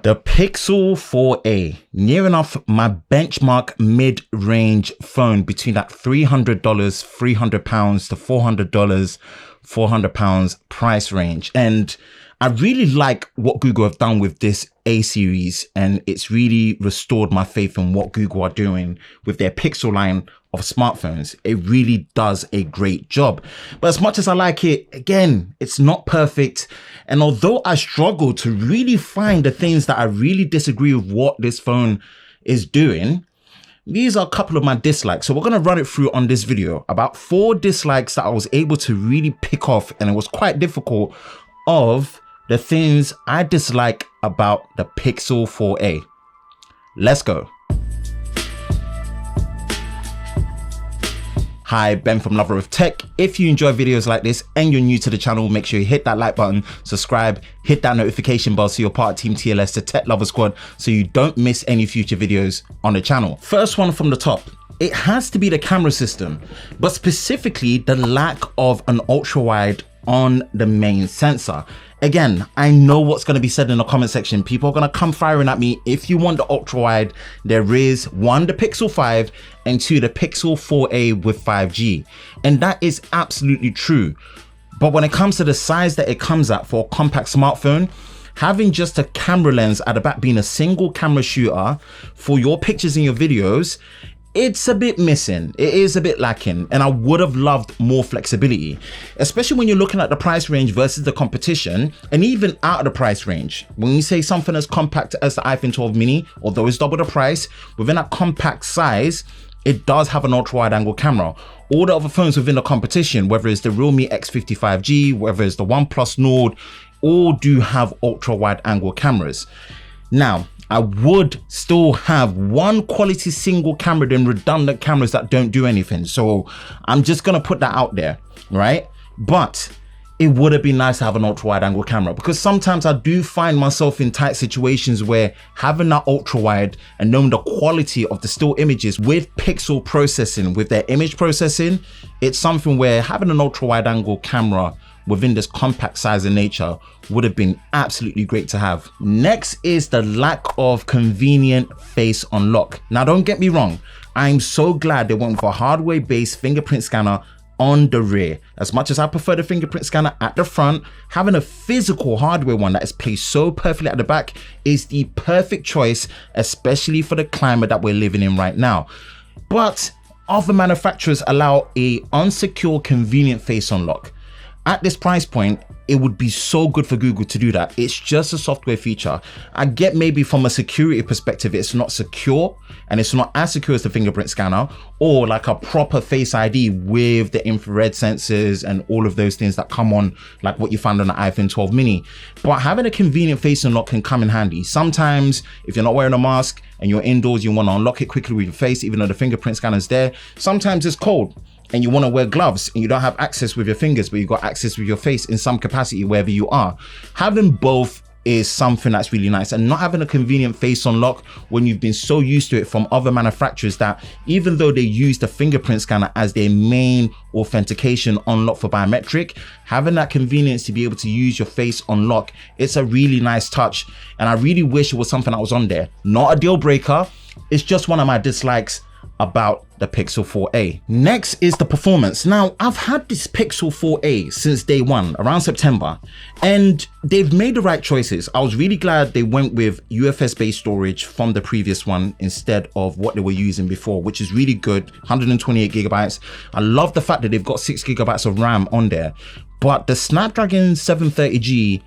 The Pixel 4a, near enough my benchmark mid-range phone between that $300, £300 to $400, £400 price range. And I really like what Google have done with this A series, and it's really restored my faith in what Google are doing with their Pixel line of smartphones. It really does a great job. But as much as I like it, again, it's not perfect. And although I struggle to really find the things that I really disagree with what this phone is doing, these are a couple of my dislikes. So we're going to run it through on this video. About 4 dislikes that I was able to really pick off, and it was quite difficult, of the things I dislike about the Pixel 4a. Let's go. Hi, Ben from Lover of Tech. If you enjoy videos like this and you're new to the channel, make sure you hit that like button, subscribe, hit that notification bell so you're part of Team TLS, the Tech Lover Squad, so you don't miss any future videos on the channel. First one from the top. It has to be the camera system, but specifically the lack of an ultra wide on the main sensor. Again, I know what's going to be said in the comment section. People are going to come firing at me. If you want the ultra wide, there is 1, the Pixel 5, and 2, the Pixel 4a with 5G. And that is absolutely true. But when it comes to the size that it comes at for a compact smartphone, having just a camera lens at the back, being a single camera shooter for your pictures and your videos, it's a bit missing. It is a bit lacking, and I would have loved more flexibility, especially when you're looking at the price range versus the competition, and even out of the price range. When you say something as compact as the iPhone 12 mini, although it's double the price, within that compact size, it does have an ultra wide angle camera. All the other phones within the competition, whether it's the Realme X55G, whether it's the OnePlus Nord, all do have ultra wide angle cameras. Now, I would still have one quality single camera than redundant cameras that don't do anything. So I'm just going to put that out there, right? But it would have been nice to have an ultra wide angle camera, because sometimes I do find myself in tight situations where having that ultra wide and knowing the quality of the still images with pixel processing, with their image processing, it's something where having an ultra wide angle camera within this compact size and nature would have been absolutely great to have. Next is the lack of convenient face unlock. Now, don't get me wrong, I'm so glad they went for a hardware-based fingerprint scanner on the rear. As much as I prefer the fingerprint scanner at the front, having a physical hardware one that is placed so perfectly at the back is the perfect choice, especially for the climate that we're living in right now. But other manufacturers allow a unsecure convenient face unlock. At this price point, it would be so good for Google to do that. It's just a software feature. I get maybe from a security perspective, it's not secure, and it's not as secure as the fingerprint scanner, or like a proper Face ID with the infrared sensors and all of those things that come on, like what you found on the iPhone 12 mini. But having a convenient face unlock can come in handy. Sometimes if you're not wearing a mask and you're indoors, you want to unlock it quickly with your face, even though the fingerprint scanner is there. Sometimes it's cold and you want to wear gloves and you don't have access with your fingers, but you've got access with your face in some capacity wherever you are. Having both is something that's really nice, and not having a convenient face unlock when you've been so used to it from other manufacturers that even though they use the fingerprint scanner as their main authentication unlock for biometric, having that convenience to be able to use your face unlock, it's a really nice touch, and I really wish it was something that was on there. Not a deal breaker, it's just one of my dislikes about the Pixel 4a. Next is the performance. Now, I've had this Pixel 4a since day one, around September, and they've made the right choices. I was really glad they went with UFS-based storage from the previous one instead of what they were using before, which is really good, 128 gigabytes. I love the fact that they've got 6 gigabytes of RAM on there, but the Snapdragon 730G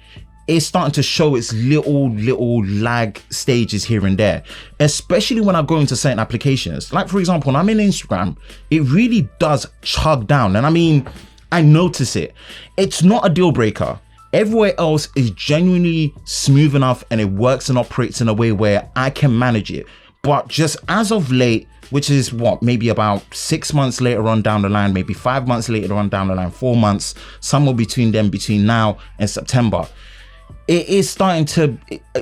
is starting to show its little lag stages here and there, especially when I go into certain applications. Like for example, when I'm in Instagram, it really does chug down, and I mean, I notice it. It's not a deal breaker. Everywhere else is genuinely smooth enough and it works and operates in a way where I can manage it. But just as of late, which is what, maybe about 6 months later on down the line, maybe 5 months later on down the line, 4 months, somewhere between them, between now and September, it is starting to,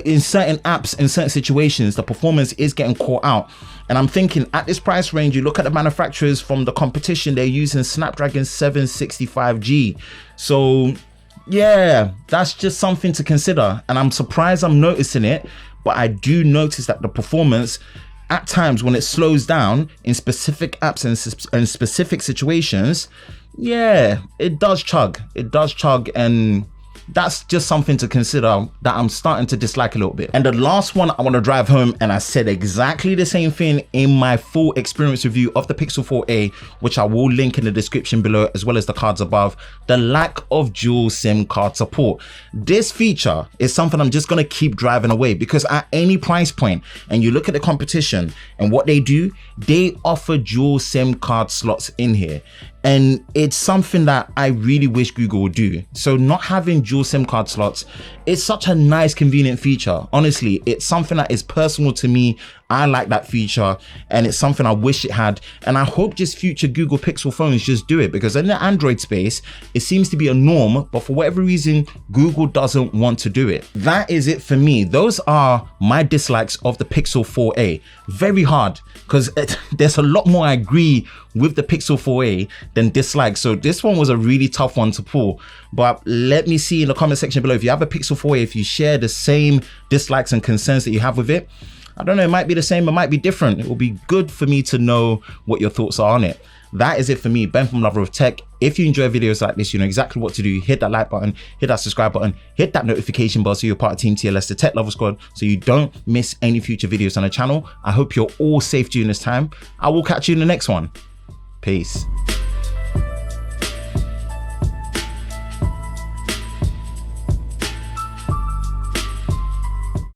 in certain apps, in certain situations, the performance is getting caught out. And I'm thinking at this price range, you look at the manufacturers from the competition, they're using Snapdragon 765G. So yeah, that's just something to consider. And I'm surprised I'm noticing it, but I do notice that the performance at times when it slows down in specific apps and specific situations, yeah, it does chug. And that's just something to consider that I'm starting to dislike a little bit. And the last one I want to drive home, and I said exactly the same thing in my full experience review of the Pixel 4a, which I will link in the description below as well as the cards above, the lack of dual SIM card support. This feature is something I'm just going to keep driving away, because at any price point, and you look at the competition and what they do, they offer dual SIM card slots in here. And it's something that I really wish Google would do. So not having dual SIM card slots is such a nice, convenient feature. Honestly, it's something that is personal to me. I like that feature, and it's something I wish it had. And I hope just future Google Pixel phones just do it, because in the Android space, it seems to be a norm, but for whatever reason, Google doesn't want to do it. That is it for me. Those are my dislikes of the Pixel 4a. Very hard, because there's a lot more I agree with the Pixel 4a than dislikes. So this one was a really tough one to pull. But let me see in the comment section below, if you have a Pixel 4a, if you share the same dislikes and concerns that you have with it. I don't know, it might be the same, it might be different. It will be good for me to know what your thoughts are on it. That is it for me, Ben from Lover of Tech. If you enjoy videos like this, you know exactly what to do. Hit that like button, hit that subscribe button, hit that notification bell so you're part of Team TLS, the Tech Lover Squad, so you don't miss any future videos on the channel. I hope you're all safe during this time. I will catch you in the next one. Peace.